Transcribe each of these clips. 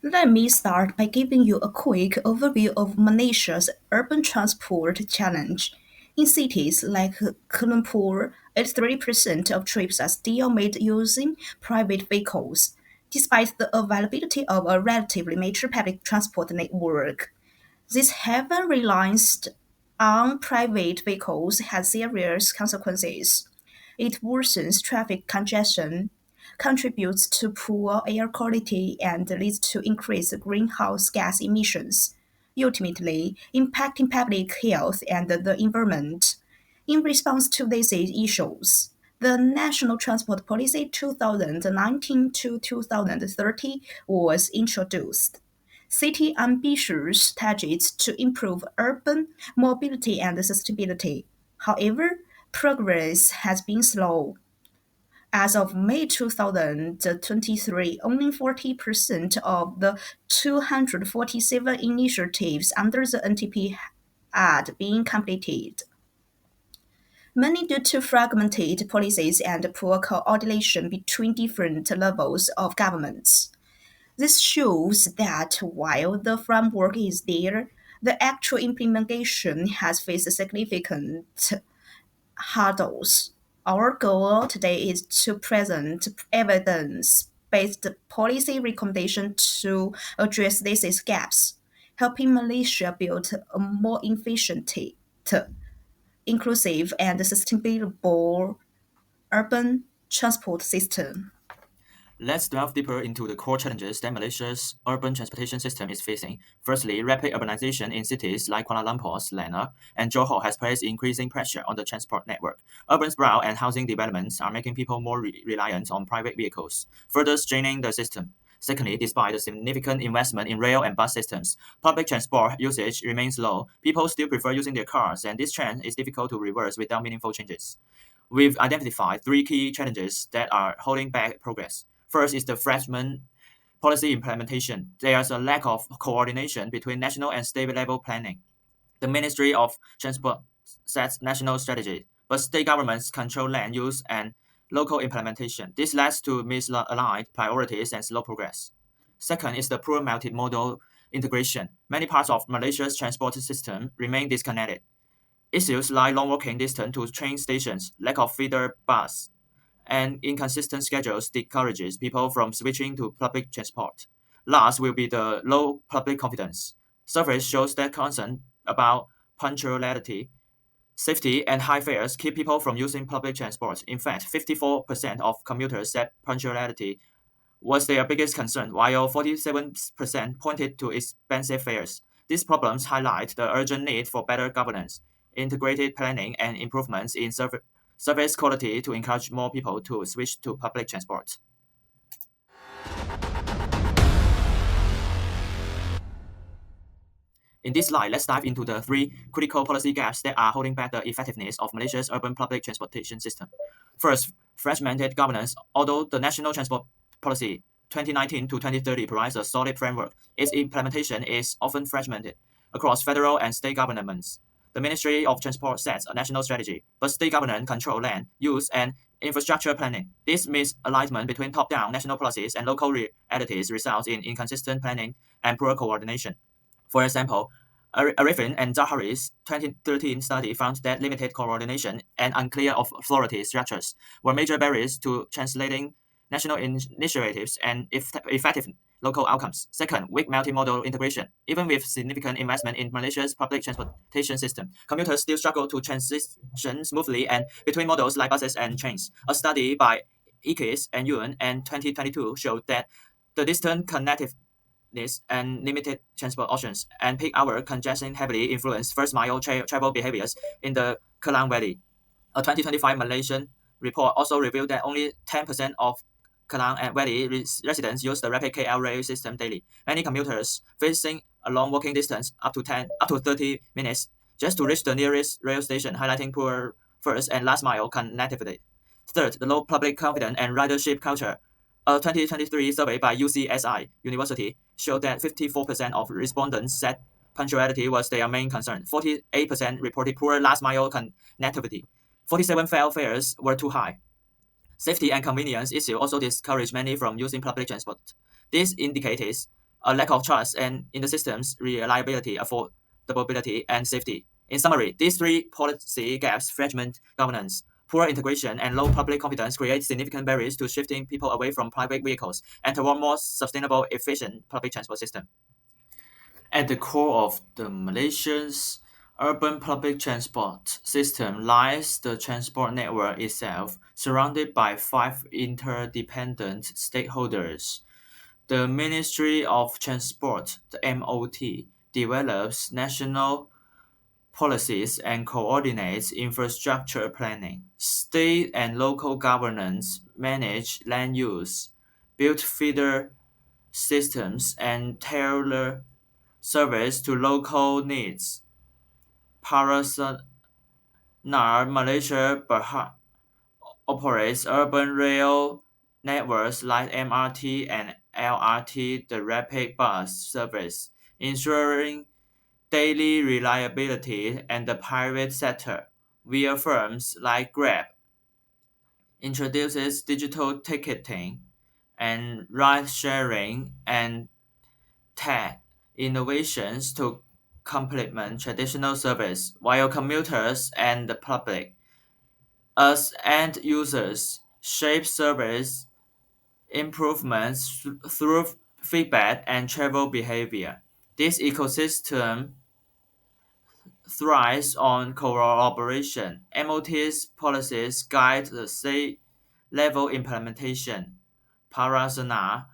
Let me start by giving you a quick overview of Malaysia's urban transport challenge. In cities like Kuala Lumpur, 83% of trips are still made using private vehicles, despite the availability of a relatively mature public transport network. This heavy reliance on private vehicles has serious consequences. It worsens traffic congestion, contributes to poor air quality, and leads to increased greenhouse gas emissions, ultimately impacting public health and the environment. In response to these issues, the National Transport Policy 2019 to 2030 was introduced. City ambitious targets to improve urban mobility and sustainability. However, progress has been slow. As of May 2023, only 40% of the 247 initiatives under the NTP had been completed, many due to fragmented policies and poor coordination between different levels of governments. This shows that while the framework is there, the actual implementation has faced significant hurdles. Our goal today is to present evidence-based policy recommendations to address these gaps, helping Malaysia build a more efficient, inclusive, and sustainable urban transport system. Let's delve deeper into the core challenges that Malaysia's urban transportation system is facing. Firstly, rapid urbanization in cities like Kuala Lumpur, Selangor, and Johor has placed increasing pressure on the transport network. Urban sprawl and housing developments are making people more reliant on private vehicles, further straining the system. Secondly, despite the significant investment in rail and bus systems, public transport usage remains low. People still prefer using their cars, and this trend is difficult to reverse without meaningful changes. We've identified three key challenges that are holding back progress. First is the fragment policy implementation. There's a lack of coordination between national and state level planning. The Ministry of Transport sets national strategy, but state governments control land use and local implementation. This leads to misaligned priorities and slow progress. Second is the poor multimodal integration. Many parts of Malaysia's transport system remain disconnected. Issues like long walking distance to train stations, lack of feeder bus, and inconsistent schedules discourages people from switching to public transport. Last will be the low public confidence. Surveys shows that concern about punctuality, safety, and high fares keep people from using public transport. In fact, 54% of commuters said punctuality was their biggest concern, while 47% pointed to expensive fares. These problems highlight the urgent need for better governance, integrated planning, and improvements in service quality to encourage more people to switch to public transport. In this slide, let's dive into the three critical policy gaps that are holding back the effectiveness of Malaysia's urban public transportation system. First, fragmented governance. Although the National Transport Policy 2019 to 2030 provides a solid framework, its implementation is often fragmented across federal and state governments. The Ministry of Transport sets a national strategy, but state government control land use and infrastructure planning. This misalignment between top-down national policies and local realities results in inconsistent planning and poor coordination. For example, Arifin and Zahari's 2013 study found that limited coordination and unclear authority structures were major barriers to translating national initiatives and effective local outcomes. Second, weak multimodal integration. Even with significant investment in Malaysia's public transportation system, commuters still struggle to transition smoothly and between models like buses and trains. A study by Ikis and Yuan in 2022 showed that the distant connectivity and limited transport options and peak hour congestion heavily influence first mile travel behaviors in the Kelang Valley. A 2025 Malaysian report also revealed that only 10% of Kelang and Valley residents use the rapid KL rail system daily. Many commuters facing a long walking distance up to 30 minutes just to reach the nearest rail station, highlighting poor first and last mile connectivity. Third, the low public confidence and ridership culture. A 2023 survey by UCSI University showed that 54% of respondents said punctuality was their main concern. 48% reported poor last mile connectivity. 47 felt fares were too high. Safety and convenience issues also discourage many from using public transport. This indicates a lack of trust and in the system's reliability, affordability, and safety. In summary, these three policy gaps fragment governance. Poor integration and low public confidence create significant barriers to shifting people away from private vehicles and toward more sustainable, efficient public transport system. At the core of the Malaysia's urban public transport system lies the transport network itself, surrounded by five interdependent stakeholders. The Ministry of Transport, the MOT, develops national policies and coordinates infrastructure planning. State and local governments manage land use, build feeder systems, and tailor service to local needs. Parasanar Malaysia operates urban rail networks like MRT and LRT, the rapid bus service, ensuring daily reliability, and the private sector, via firms like Grab, introduces digital ticketing and ride sharing and tech innovations to complement traditional service, while commuters and the public, as end users, shape service improvements through feedback and travel behavior. This ecosystem thrives on collaboration. MOT's policies guide the state level implementation. Parasana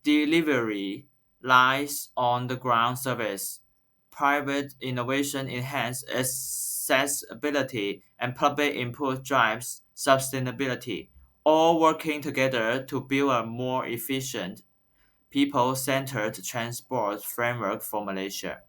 delivery lies on the ground service. Private innovation enhances accessibility and public input drives sustainability, all working together to build a more efficient, people-centered transport framework for Malaysia.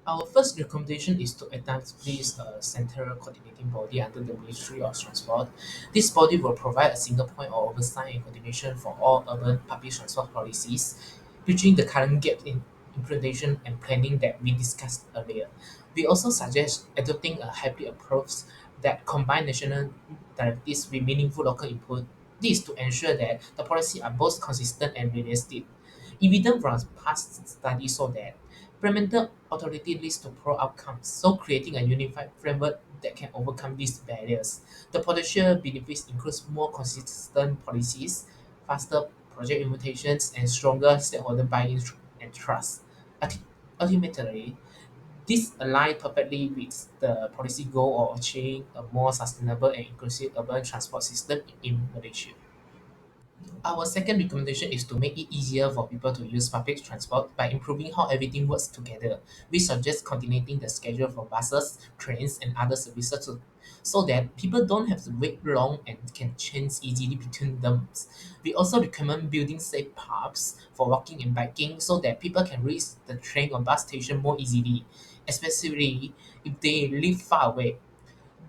Our first recommendation is to establish a central coordinating body under the Ministry of Transport. This body will provide a single point of oversight and coordination for all urban public transport policies, bridging the current gap in implementation and planning that we discussed earlier. We also suggest adopting a hybrid approach that combines national directives with meaningful local input. This to ensure that the policies are both consistent and realistic. Evidence from past studies show that implemental authority leads to pro outcomes, so creating a unified framework that can overcome these barriers. The potential benefits include more consistent policies, faster project implementations, and stronger stakeholder buy-in and trust. Ulti- Ultimately, this aligns perfectly with the policy goal of achieving a more sustainable and inclusive urban transport system in Malaysia. Our second recommendation is to make it easier for people to use public transport by improving how everything works together. We suggest coordinating the schedule for buses, trains, and other services so that people don't have to wait long and can change easily between them. We also recommend building safe paths for walking and biking so that people can reach the train or bus station more easily, especially if they live far away.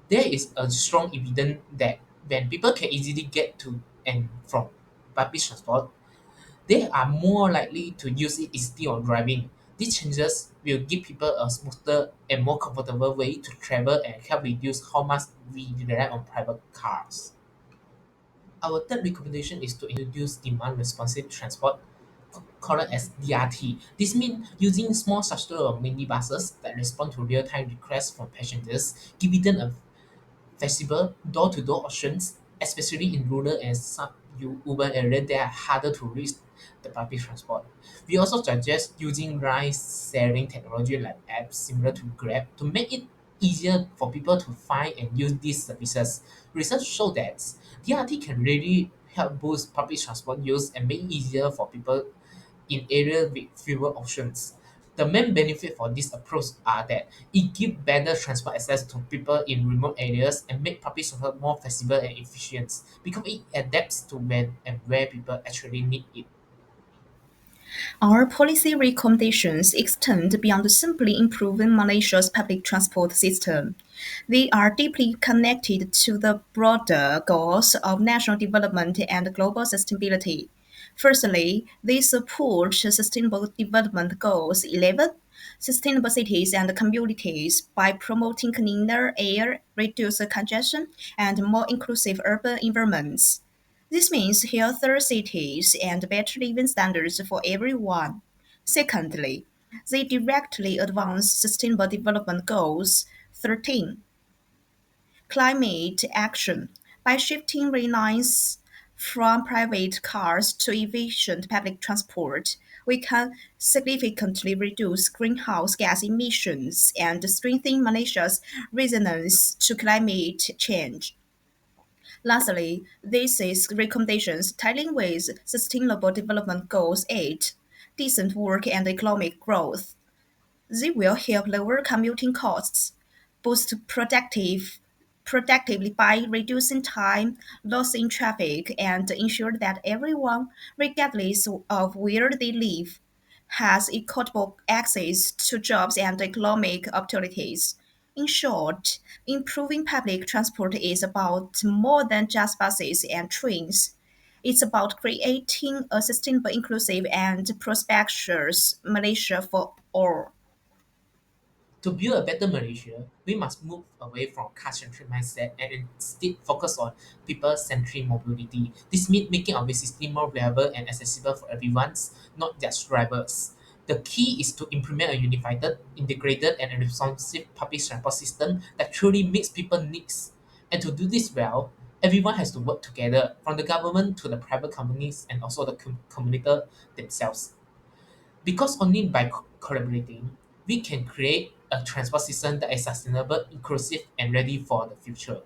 There is a strong evidence that when people can easily get to and from public transport, they are more likely to use it instead of driving. These changes will give people a smoother and more comfortable way to travel and help reduce how much we rely on private cars. Our third recommendation is to introduce demand responsive transport, called as DRT. This means using small structural or minibuses that respond to real-time requests from passengers, giving them a flexible door-to-door options, especially in rural and urban areas that are harder to reach the public transport. We also suggest using ride-sharing technology like apps similar to Grab to make it easier for people to find and use these services. Research shows that DRT can really help boost public transport use and make it easier for people in areas with fewer options. The main benefit for this approach are that it gives better transport access to people in remote areas and make public transport more flexible and efficient because it adapts to when and where people actually need it. Our policy recommendations extend beyond simply improving Malaysia's public transport system. They are deeply connected to the broader goals of national development and global sustainability. Firstly, they support Sustainable Development Goals 11, sustainable cities and communities by promoting cleaner air, reduced congestion, and more inclusive urban environments. This means healthier cities and better living standards for everyone. Secondly, they directly advance Sustainable Development Goals 13 climate action by shifting reliance from private cars to efficient public transport. We can significantly reduce greenhouse gas emissions and strengthen Malaysia's resilience to climate change. Lastly, this is recommendations tying with Sustainable Development Goals 8, decent work and economic growth. They will help lower commuting costs, boost productively by reducing time lost in traffic, and ensure that everyone, regardless of where they live, has equitable access to jobs and economic opportunities. In short, improving public transport is about more than just buses and trains. It's about creating a sustainable, inclusive, and prosperous Malaysia for all. To build a better Malaysia, we must move away from car-centric mindset and instead focus on people-centric mobility. This means making our system more reliable and accessible for everyone, not just drivers. The key is to implement a unified, integrated, and responsive public transport system that truly meets people's needs. And to do this well, everyone has to work together, from the government to the private companies and also the community themselves. Because only by collaborating, we can create a transport system that is sustainable, inclusive, and ready for the future.